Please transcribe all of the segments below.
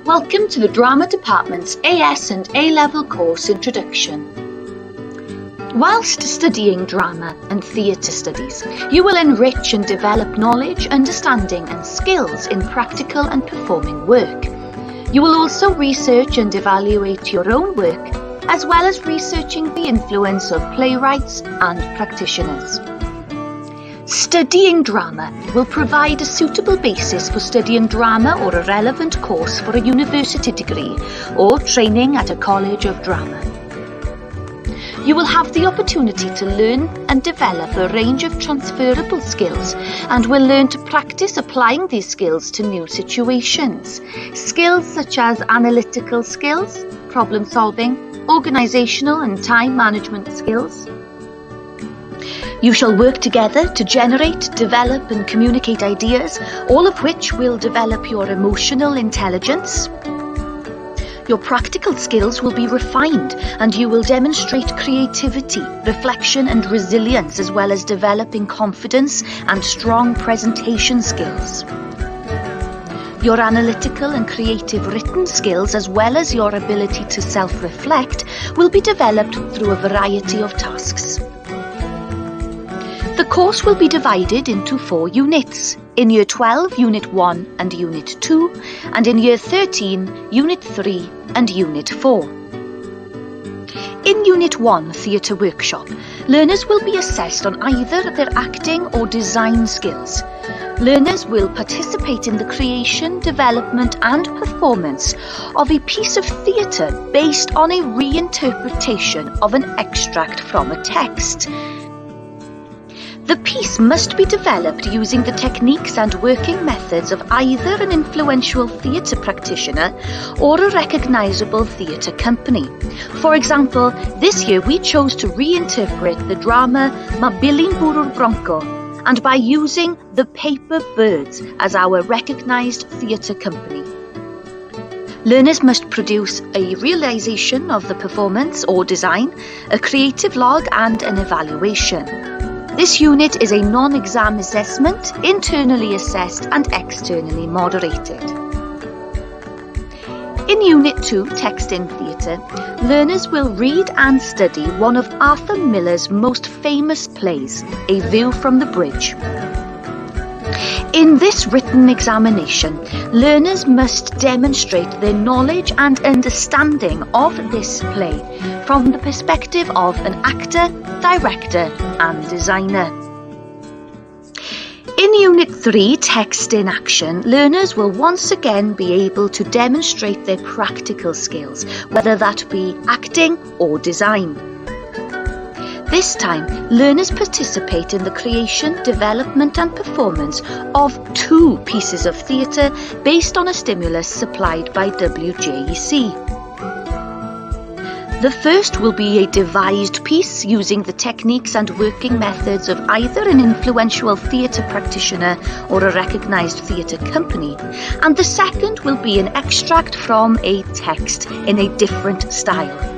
Welcome to the Drama Department's AS and A-Level course introduction. Whilst studying drama and theatre studies, you will enrich and develop knowledge, understanding and skills in practical and performing work. You will also research and evaluate your own work, as well as researching the influence of playwrights and practitioners. Studying drama will provide a suitable basis for studying drama or a relevant course for a university degree or training at a college of drama. You will have the opportunity to learn and develop a range of transferable skills and will learn to practice applying these skills to new situations. Skills such as analytical skills, problem solving, organisational and time management skills. You shall work together to generate, develop and communicate ideas, all of which will develop your emotional intelligence. Your practical skills will be refined and you will demonstrate creativity, reflection and resilience, as well as developing confidence and strong presentation skills. Your analytical and creative written skills, as well as your ability to self-reflect, will be developed through a variety of tasks. The course will be divided into 4 units. In Year 12, Unit 1 and Unit 2, and in Year 13, Unit 3 and Unit 4. In Unit 1, Theatre Workshop, learners will be assessed on either their acting or design skills. Learners will participate in the creation, development and performance of a piece of theatre based on a reinterpretation of an extract from a text. The piece must be developed using the techniques and working methods of either an influential theatre practitioner or a recognisable theatre company. For example, this year we chose to reinterpret the drama Mabiling Burur Bronco, and by using the Paper Birds as our recognised theatre company. Learners must produce a realisation of the performance or design, a creative log and an evaluation. This unit is a non-exam assessment, internally assessed and externally moderated. In Unit 2, Text in Theatre, learners will read and study one of Arthur Miller's most famous plays, A View from the Bridge. In this written examination, learners must demonstrate their knowledge and understanding of this play from the perspective of an actor, director and designer. In Unit 3, Text in Action, learners will once again be able to demonstrate their practical skills, whether that be acting or design. This time, learners participate in the creation, development and performance of 2 pieces of theatre based on a stimulus supplied by WJEC. The first will be a devised piece using the techniques and working methods of either an influential theatre practitioner or a recognised theatre company, and the second will be an extract from a text in a different style.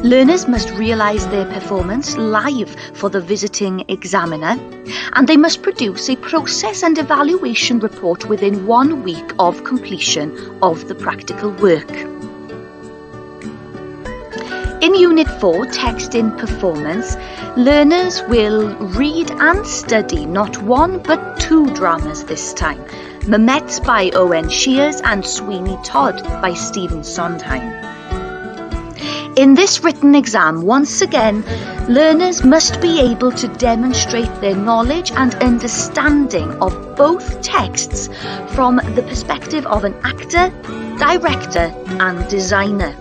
Learners must realise their performance live for the visiting examiner, and they must produce a process and evaluation report within 1 week of completion of the practical work. In Unit 4, Text in Performance, learners will read and study not 1 but 2 dramas this time, Mamet by Owen Shears and Sweeney Todd by Stephen Sondheim. In this written exam, once again, learners must be able to demonstrate their knowledge and understanding of both texts from the perspective of an actor, director and designer.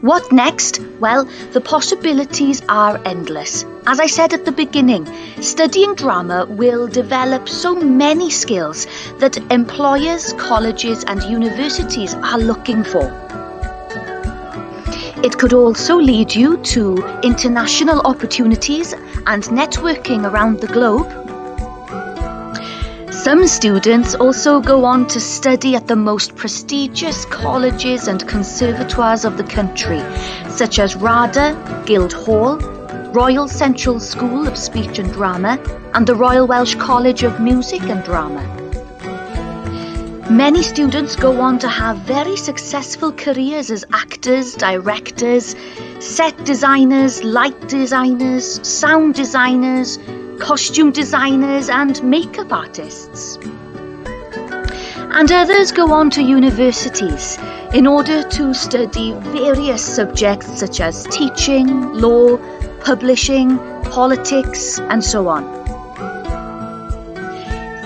What next? Well, the possibilities are endless. As I said at the beginning, studying drama will develop so many skills that employers, colleges and universities are looking for. It could also lead you to international opportunities and networking around the globe. Some students also go on to study at the most prestigious colleges and conservatoires of the country, such as RADA, Guildhall, Royal Central School of Speech and Drama, and the Royal Welsh College of Music and Drama. Many students go on to have very successful careers as actors, directors, set designers, light designers, sound designers, costume designers and makeup artists. And others go on to universities in order to study various subjects such as teaching, law, publishing, politics and so on.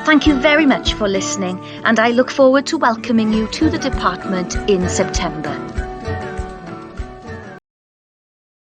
Thank you very much for listening, and I look forward to welcoming you to the department in September.